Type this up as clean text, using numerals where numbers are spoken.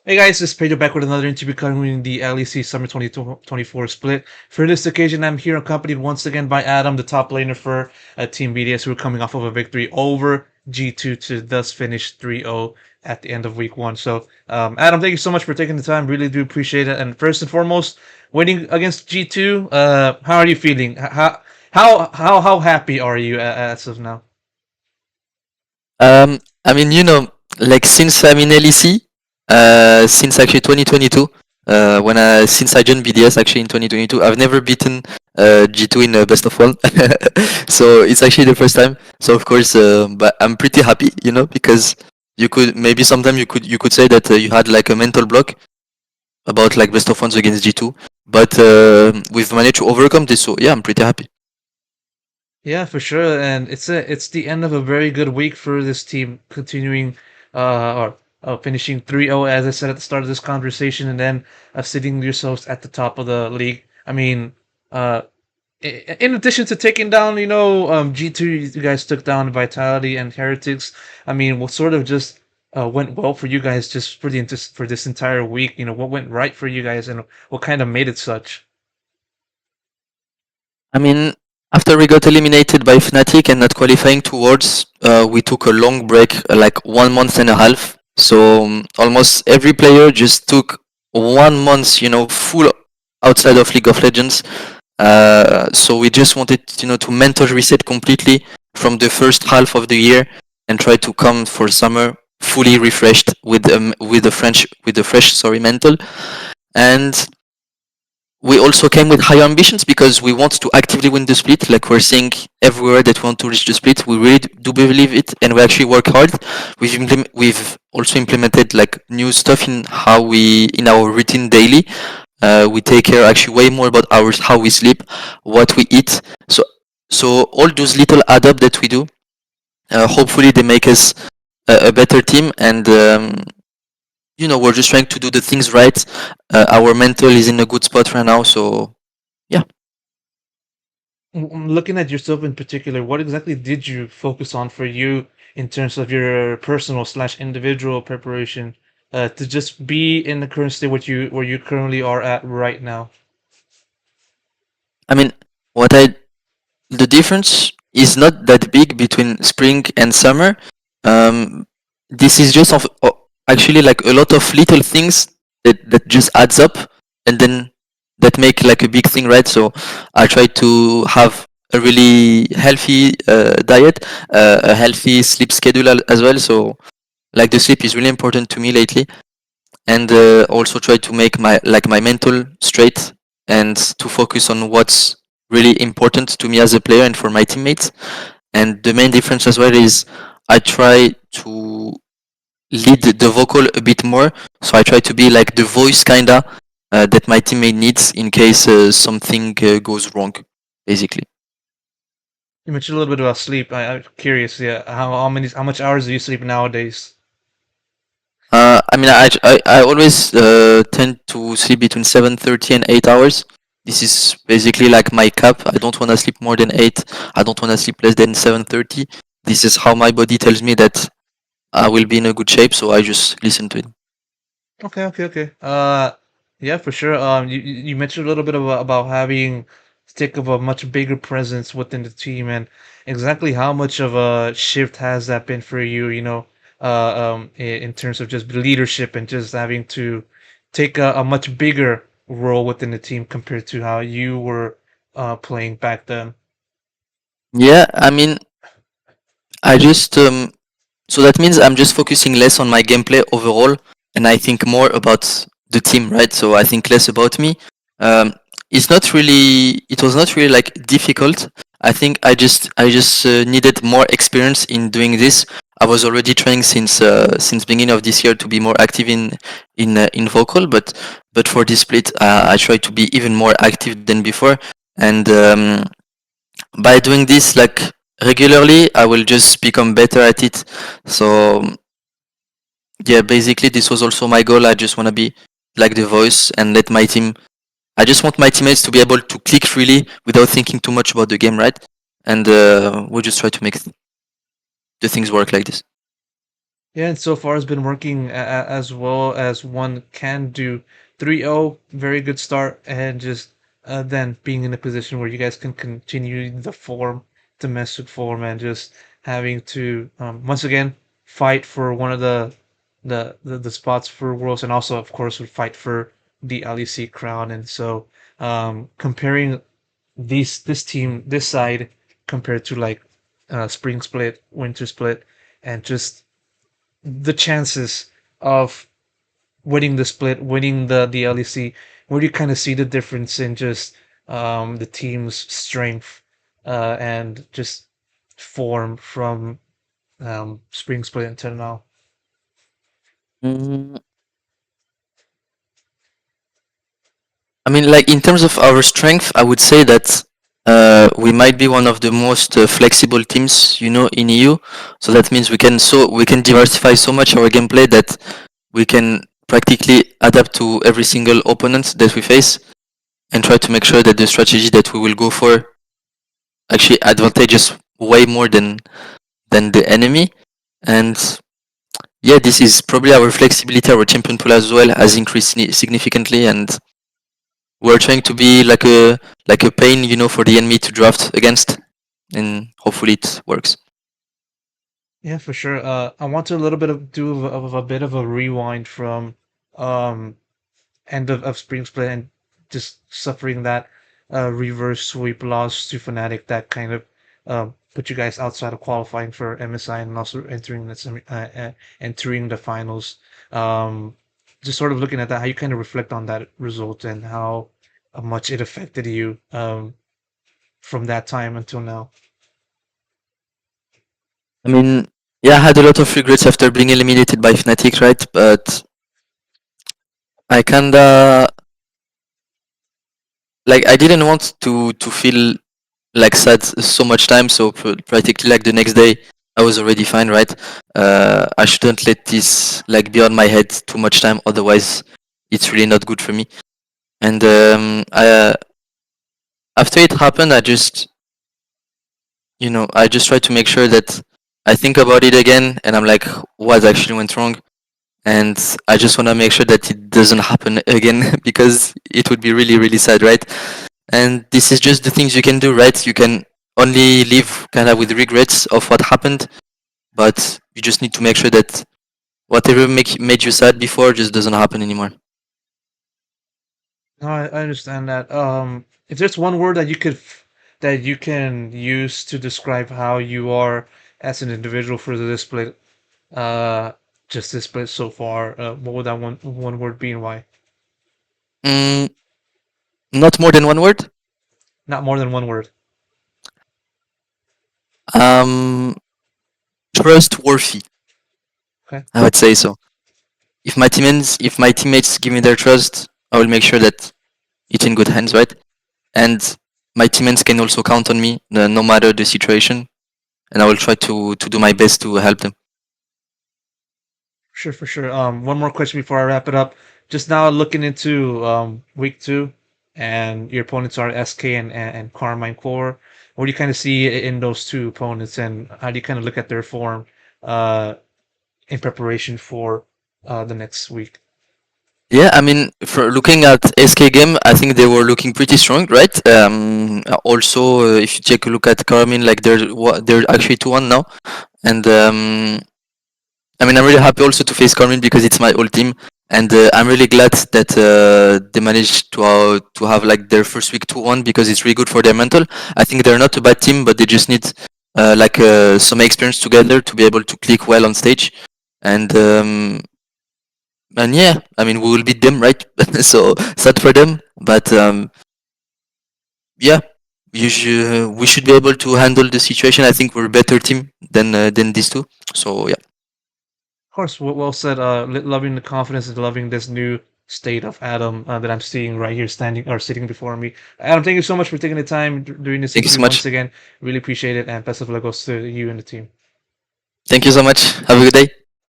Hey guys, this is Pedro back with another interview covering the LEC Summer 2024 split. For this occasion, I'm here accompanied once again by Adam, the top laner for Team BDS, who are coming off of a victory over G2 to thus finish 3-0 at the end of week one. So, Adam, thank you so much for taking the time. Really do appreciate it. And first and foremost, winning against G2, how are you feeling? How happy are you as of now? I mean, like since I'm in LEC, since actually 2022, since I joined BDS actually in 2022, I've never beaten G2 in a best of one. So it's actually the first time. So of course, but I'm pretty happy, because you could maybe sometime you could say that you had like a mental block about like best of ones against G2, but we've managed to overcome this. So yeah, I'm pretty happy. Yeah, for sure, and it's the end of a very good week for this team, continuing or finishing 3-0 as I said at the start of this conversation, and then sitting yourselves at the top of the league. I mean, uh, in addition to taking down, G2, you guys took down Vitality and Heretics. I mean, what sort of just went well for you guys just for for this entire week? What went right for you guys, and what kind of made it such? I mean, after we got eliminated by Fnatic and not qualifying towards, we took a long break, like 1 month and a half. So almost every player just took 1 month, full outside of League of Legends. So we just wanted, to mental reset completely from the first half of the year and try to come for summer fully refreshed with the fresh mental. And we also came with higher ambitions because we want to actively win the split. Like we're saying everywhere that we want to reach the split. We really do believe it, and we actually work hard. We've also implemented like new stuff in our routine daily. We take care actually way more about ours, how we sleep, what we eat. So all those little add up that we do. Hopefully they make us a better team, and we're just trying to do the things right. Our mental is in a good spot right now, so yeah. Looking at yourself in particular, what exactly did you focus on for you in terms of your personal slash individual preparation to just be in the current state where you currently are at right now? I mean, what I the difference is not that big between spring and summer. Um, this is just actually like a lot of little things that just adds up, and then that make like a big thing, right? So I try to have a really healthy diet, a healthy sleep schedule as well. So like the sleep is really important to me lately, and also try to make my mental straight and to focus on what's really important to me as a player and for my teammates. And the main difference as well is I try to lead the vocal a bit more, so I try to be like the voice kinda that my teammate needs in case something goes wrong, basically. You mentioned a little bit about sleep. I'm curious, yeah, how much hours do you sleep nowadays? I mean, I always tend to sleep between 7:30 and 8 hours. This is basically like my cap. I don't want to sleep more than 8. I don't want to sleep less than 7:30. This is how my body tells me that I will be in a good shape, so I just listen to it. Okay. Yeah, for sure. You mentioned a little bit about having stick of a much bigger presence within the team, and exactly how much of a shift has that been for you? In terms of just leadership and just having to take a much bigger role within the team compared to how you were playing back then. Yeah, I mean, I just so that means I'm just focusing less on my gameplay overall, and I think more about the team, right? So I think less about me. Um, it was not really like difficult. I think I just needed more experience in doing this. I was already trying since beginning of this year to be more active in vocal, but for this split, I try to be even more active than before, and by doing this like regularly, I will just become better at it. So yeah, basically this was also my goal. I just want to be like the voice and let my team. I just want my teammates to be able to click freely without thinking too much about the game, right? And we'll just try to make the things work like this. Yeah, and so far has been working as well as one can do. 3-0, very good start, and just then being in a position where you guys can continue the form, domestic form, and just having to once again fight for one of the spots for Worlds, and also of course would fight for the LEC crown. And so comparing this team, this side compared to like spring split, winter split, and just the chances of winning the split, winning the LEC, where do you kind of see the difference in just the team's strength and just form from spring split until now? Mm, I mean, like in terms of our strength, I would say that we might be one of the most flexible teams, you know, in EU. So that means we can diversify so much our gameplay that we can practically adapt to every single opponent that we face and try to make sure that the strategy that we will go for actually advantages way more than the enemy. And yeah, this is probably our flexibility, our champion pool as well has increased significantly, and we're trying to be like a pain, you know, for the enemy to draft against, and hopefully it works. Yeah, for sure. I want to a little bit of do of a bit of a rewind from um end of spring split and just suffering that reverse sweep loss to Fnatic that kind of put you guys outside of qualifying for MSI and also entering entering the finals. Um, just sort of looking at that, how you kind of reflect on that result and how much it affected you from that time until now. I mean, yeah, I had a lot of regrets after being eliminated by Fnatic, right? But I kinda like I didn't want to feel like sad so much time. So practically like the next day, I was already fine, right? I shouldn't let this like be on my head too much time. Otherwise, it's really not good for me. And after it happened, I just try to make sure that I think about it again, and I'm like, what actually went wrong? And I just want to make sure that it doesn't happen again because it would be really, really sad, right? And this is just the things you can do, right? You can only live kind of with regrets of what happened, but you just need to make sure that whatever made you sad before just doesn't happen anymore. No, I understand that. If there's one word that that you can use to describe how you are as an individual for this split, uh, just this split so far, what would that one word be and why? Mm, not more than one word. Not more than one word. Um, Trustworthy. Okay, I would say so. If my teammates give me their trust, I will make sure that it's in good hands, right? And my teammates can also count on me, no matter the situation, and I will try to do my best to help them. sure, for sure. One more question before I wrap it up. Just now looking into week two, and your opponents are SK and Carmine Core. What do you kind of see in those two opponents, and how do you kind of look at their form uh, in preparation for the next week? Yeah, I mean, for looking at SK game, I think they were looking pretty strong, right? Also, if you take a look at Carmine, like they're actually 2-1 now, and I mean, I'm really happy also to face Carmen because it's my old team, and I'm really glad that they managed to have like their first week 2-1 because it's really good for their mental. I think they're not a bad team, but they just need some experience together to be able to click well on stage, and yeah, I mean we will beat them, right? So sad for them, but yeah, we should be able to handle the situation. I think we're a better team than these two. So yeah, Of course, well said. Loving the confidence and loving this new state of Adam that I'm seeing right here, standing or sitting before me. Adam, thank you so much for taking the time doing this thank you interview so once much. again. Really appreciate it, and best of luck goes to you and the team. Thank you so much. Have a good day.